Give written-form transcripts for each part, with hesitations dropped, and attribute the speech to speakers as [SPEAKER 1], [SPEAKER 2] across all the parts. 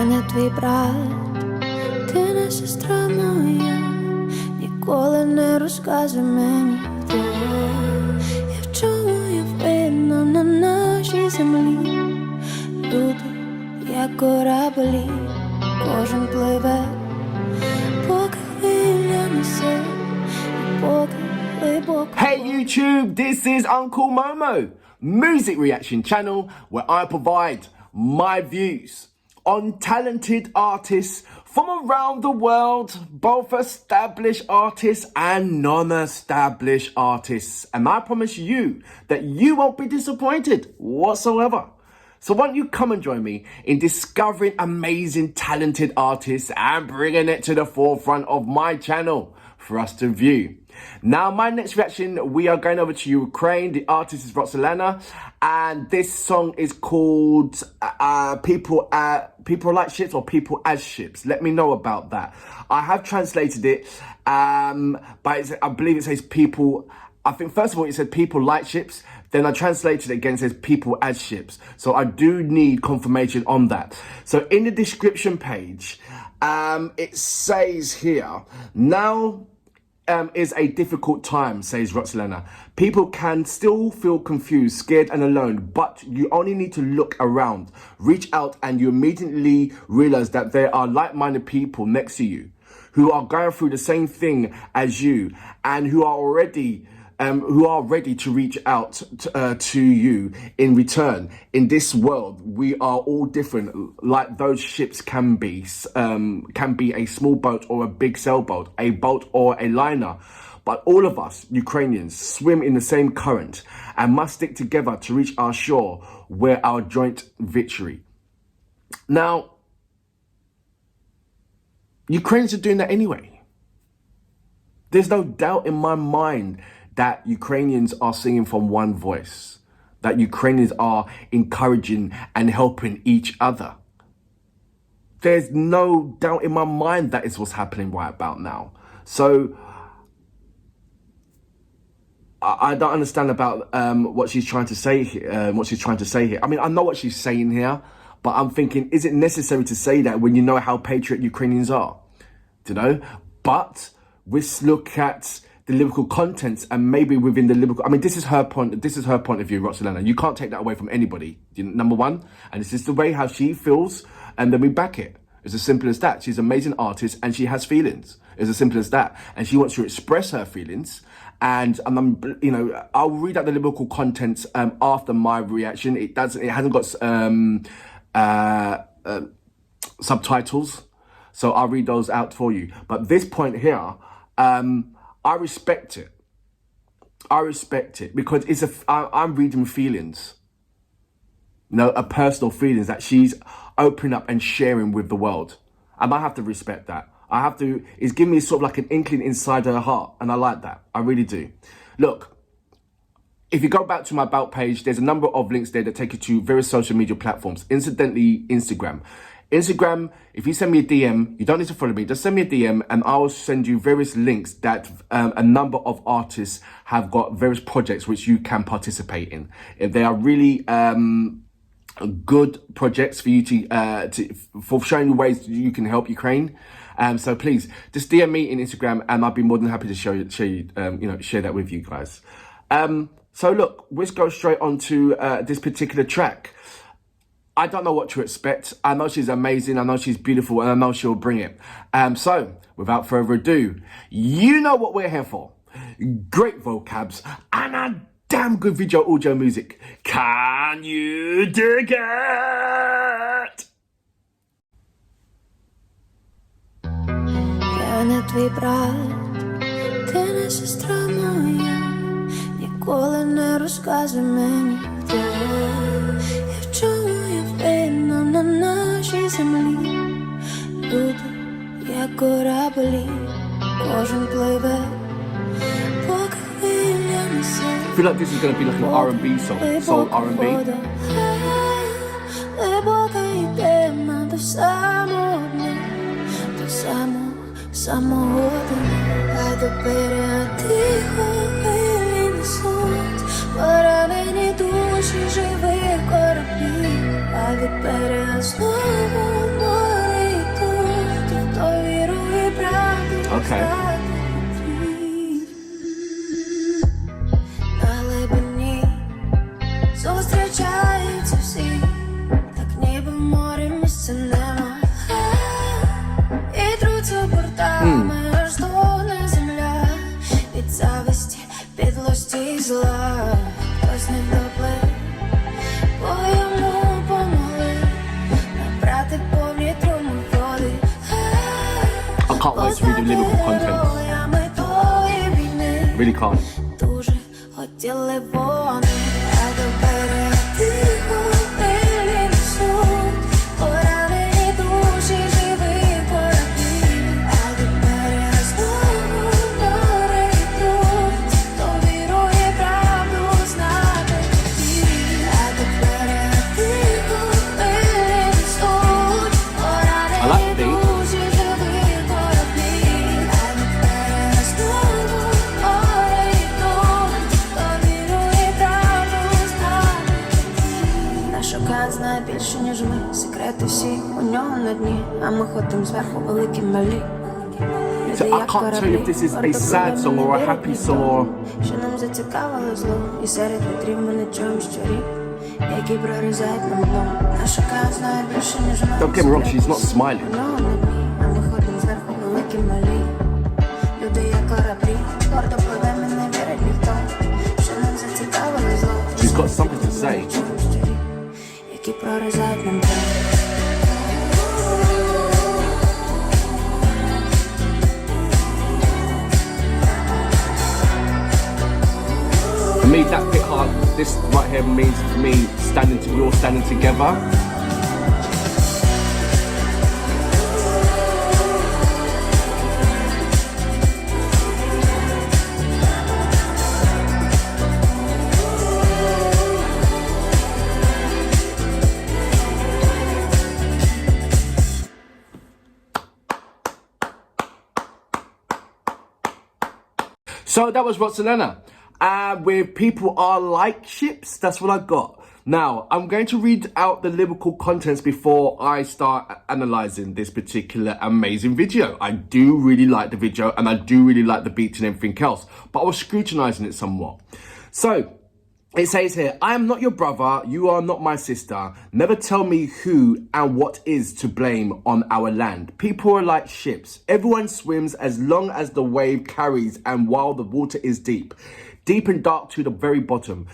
[SPEAKER 1] не твій брат, ти не сестра моя, ніколи не розказуй мені хто. Я в чому я винна на нашій землі. Люди, як кораблі, кожен пливе, поки хвиля несе, і поки глибоко.
[SPEAKER 2] Hey YouTube, this is Uncle Momo, music reaction channel where I provide my views on talented artists from around the world, both established artists and non-established artists. And I promise you that you won't be disappointed whatsoever. So why don't you come and join me in discovering amazing talented artists and bringing it to the forefront of my channel for us to view. Now, my next reaction, we are going over to Ukraine. The artist is ROXOLANA, and this song is called People Like Ships or People as Ships. Let me know about that. I have translated it, but I believe it says people. I think first of all it said people like ships, then I translated it again, it says people as ships. So I do need confirmation on that. So in the description page, it says here, now is a difficult time, says ROXOLANA. People can still feel confused, scared and alone, but you only need to look around, reach out, and you immediately realize that there are like-minded people next to you who are going through the same thing as you and who are ready to reach out to you in return. In this world, we are all different, like those ships can be a small boat or a big sailboat, a boat or a liner. But all of us, Ukrainians, swim in the same current and must stick together to reach our shore where our joint victory. Now, Ukrainians are doing that anyway. There's no doubt in my mind that Ukrainians are singing from one voice, that Ukrainians are encouraging and helping each other. There's no doubt in my mind that is what's happening right about now. So I don't understand about what she's trying to say here. I mean, I know what she's saying here, but I'm thinking, is it necessary to say that when you know how patriot Ukrainians are? Do you know? But let's look at the lyrical contents and maybe within the lyrical, I mean, this is her point of view, ROXOLANA. You can't take that away from anybody, number one. And this is the way how she feels, and then we back it. It's as simple as that. She's an amazing artist and she has feelings. It's as simple as that. And she wants to express her feelings. And I'll read out the lyrical contents after my reaction. It hasn't got subtitles, so I'll read those out for you. But this point here, I respect it. I respect it because I'm reading feelings. A personal feelings that she's opening up and sharing with the world. And I have to respect that. It's giving me sort of like an inkling inside her heart. And I like that. I really do. Look, if you go back to my About page, there's a number of links there that take you to various social media platforms. Incidentally, Instagram, if you send me a DM, you don't need to follow me, just send me a DM and I'll send you various links that a number of artists have got various projects which you can participate in. They are really good projects for you for showing you ways you can help Ukraine. So please, just DM me in Instagram and I'll be more than happy to share that with you guys. So look, let's go straight on to this particular track. I don't know what to expect. I know she's amazing. I know she's beautiful and I know she'll bring it. So without further ado, you know what we're here for. Great vocabs and a damn good video audio music. Can you dig it?
[SPEAKER 1] Я не твій брат, ти не сестра моя, ніколи не розказуй мені хто. Я в чому я винна на нашій землі. Люди, як кораблі, кожен пливе, поки хвиля несе.
[SPEAKER 2] I feel like this is going to be like an R&B song, soul R&B.
[SPEAKER 1] Глибока йдемо до самого дна, а до берега тихо хвилі несуть поранені душі живих кораблів, а від берега знову море.
[SPEAKER 2] Okay.
[SPEAKER 1] На глибині зустрічаються всі, так ніби в морі місця нема. І труться бортами, аж стогне земля від зависті, підлості і зла. Хтось не доплив, бо йому помогли набрати повні труми води.
[SPEAKER 2] I can't wait to read the lyrical content. Really can't.
[SPEAKER 1] Дуже хотіли вони, а тепер тихо хвилі несуть поранені душі, живі кораблі. А тепер знову море йдуть, хто вірує правду знати хотів. А тепер тихо хвилі несуть поранені душі, живі кораблі. А тепер знову море йдуть, хто вірує правду знати хотів. Наш океан знає більше, ніж ми, секрети всі у нього на дні, а ми ходимо зверху великі малі.
[SPEAKER 2] So I can't tell you if this is a sad song or a happy song or...
[SPEAKER 1] Що нам зацікавило зло, і серед вітрів ми не чуємо щурів, які прорізають нам дно. Наш океан знає більше, ніж ми.
[SPEAKER 2] Don't get me wrong, she's not smiling.
[SPEAKER 1] У нього на дні, а ми ходимо зверху великі малі. Люди як кораблі, гордо пливемо і не вірить ніхто, що нам зацікавило зло.
[SPEAKER 2] She's got something to say.
[SPEAKER 1] Які прорізають нам дно.
[SPEAKER 2] For me, that bit hard, this right here means for me we're all standing together. So that was ROXOLANA. With people are like ships, that's what I got. Now, I'm going to read out the lyrical contents before I start analysing this particular amazing video. I do really like the video and I do really like the beats and everything else, but I was scrutinising it somewhat. So, it says here, I am not your brother, you are not my sister. Never tell me who and what is to blame on our land. People are like ships. Everyone swims as long as the wave carries and while the water is deep. Deep and dark to the very bottom,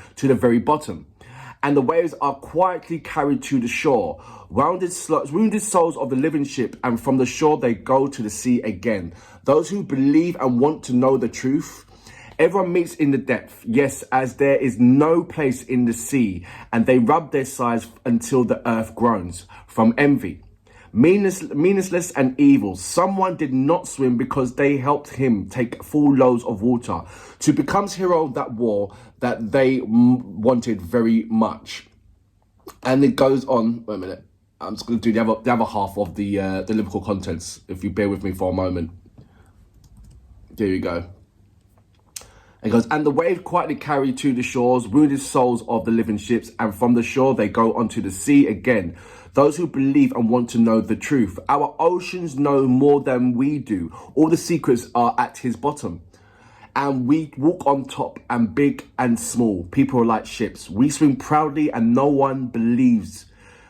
[SPEAKER 2] And the waves are quietly carried to the shore. Wounded souls of the living ship, and from the shore they go to the sea again. Those who believe and want to know the truth. Everyone meets in the depth, yes, as there is no place in the sea, and they rub their sides until the earth groans from envy. Meaningless and evil. Someone did not swim because they helped him take full loads of water to become hero of that war that they wanted very much. And it goes on. Wait a minute. I'm just going to do the other half of the lyrical contents, if you bear with me for a moment. There you go. It goes, and the wave quietly carried to the shores, wounded souls of the living ships, and from the shore they go onto the sea again. Those who believe and want to know the truth. Our oceans know more than we do. All the secrets are at his bottom. And we walk on top, and big and small. People are like ships. We swim proudly, and no one believes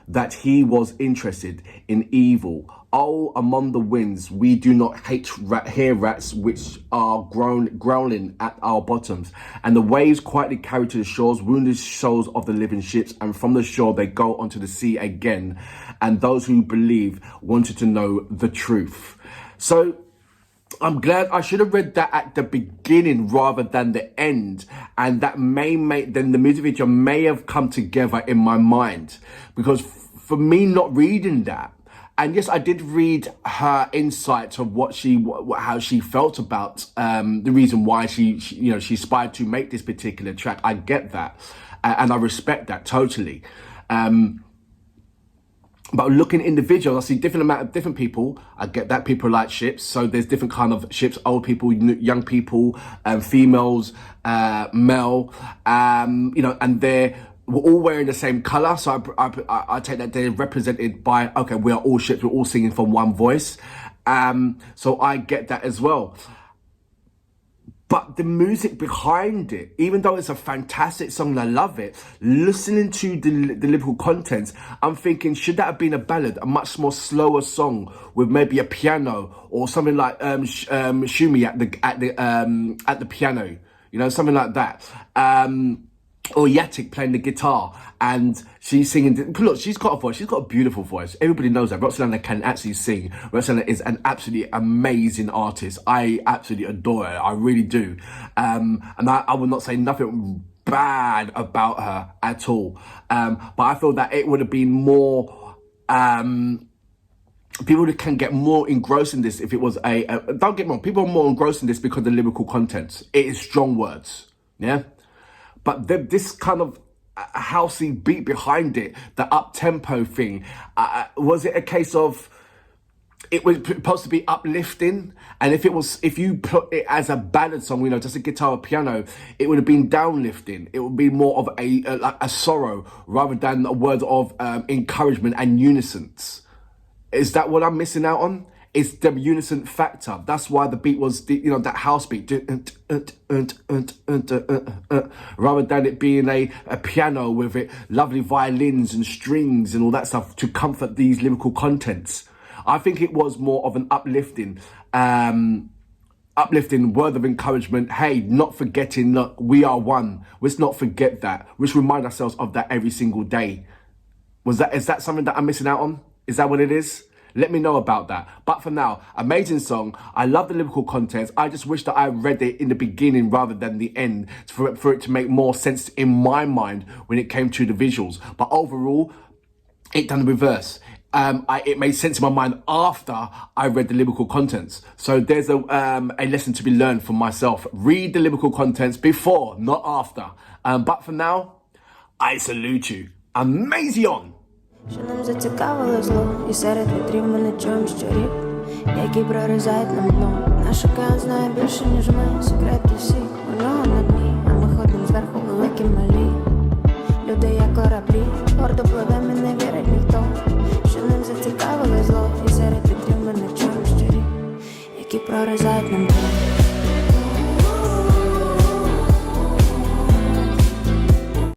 [SPEAKER 2] that he was interested in evil. Oh, among the winds, we do not hear rats which are growling at our bottoms. And the waves quietly carry to the shores, wounded souls of the living ships, and from the shore they go onto the sea again. And those who believe wanted to know the truth. So, I'm glad I should have read that at the beginning rather than the end, and that may make then the music video may have come together in my mind, because for me not reading that, and yes, I did read her insights of how she felt about the reason why she aspired to make this particular track. I get that, and I respect that totally. But looking individuals, I see different people. I get that people are like ships. So there's different kind of ships, old people, young people, females, male, and we're all wearing the same colour. So I take that they're represented by, okay, we are all ships, we're all singing from one voice. So I get that as well. But the music behind it, even though it's a fantastic song and I love it, listening to the lyrical contents, I'm thinking, should that have been a ballad, a much more slower song with maybe a piano or something like Shumi at the piano, you know, something like that. Or Yatik playing the guitar and she's singing. Look, she's got a voice. She's got a beautiful voice. Everybody knows that. ROXOLANA can actually sing. ROXOLANA is an absolutely amazing artist. I absolutely adore her. I really do. And I would not say nothing bad about her at all. But I feel that it would have been more... people can get more engrossed in this if it was don't get me wrong, people are more engrossed in this because of the lyrical contents. It is strong words. Yeah? But this kind of housey beat behind it, the up-tempo thing, was it a case of it was supposed to be uplifting? And if you put it as a ballad song, you know, just a guitar or piano, it would have been downlifting. It would be more of a sorrow rather than a word of encouragement and unison. Is that what I'm missing out on? It's the unison factor. That's why the beat was, you know, that house beat, rather than it being a piano with it, lovely violins and strings and all that stuff to comfort these lyrical contents. I think it was more of an uplifting word of encouragement. Hey, not forgetting, look, we are one. Let's not forget that. Let's remind ourselves of that every single day. Is that something that I'm missing out on? Is that what it is? Let me know about that. But for now, amazing song. I love the lyrical contents. I just wish that I read it in the beginning rather than the end for it to make more sense in my mind when it came to the visuals. But overall, it done the reverse. It made sense in my mind after I read the lyrical contents. So there's a lesson to be learned from myself. Read the lyrical contents before, not after. But for now, I salute you. Amazing!
[SPEAKER 1] Що нам зацікавило зло, і серед вітрів ми не чуємо щурів, які прорізають нам дно. Наш океан знає більше, ніж ми, секрети всі, у нього на дні, а ми ходимо зверху великі малі. Люди, як кораблі, гордо пливемо і не вірить ніхто. Що нам зацікавило зло, і серед вітрів ми не чуємо щурів, які прорізають нам дно.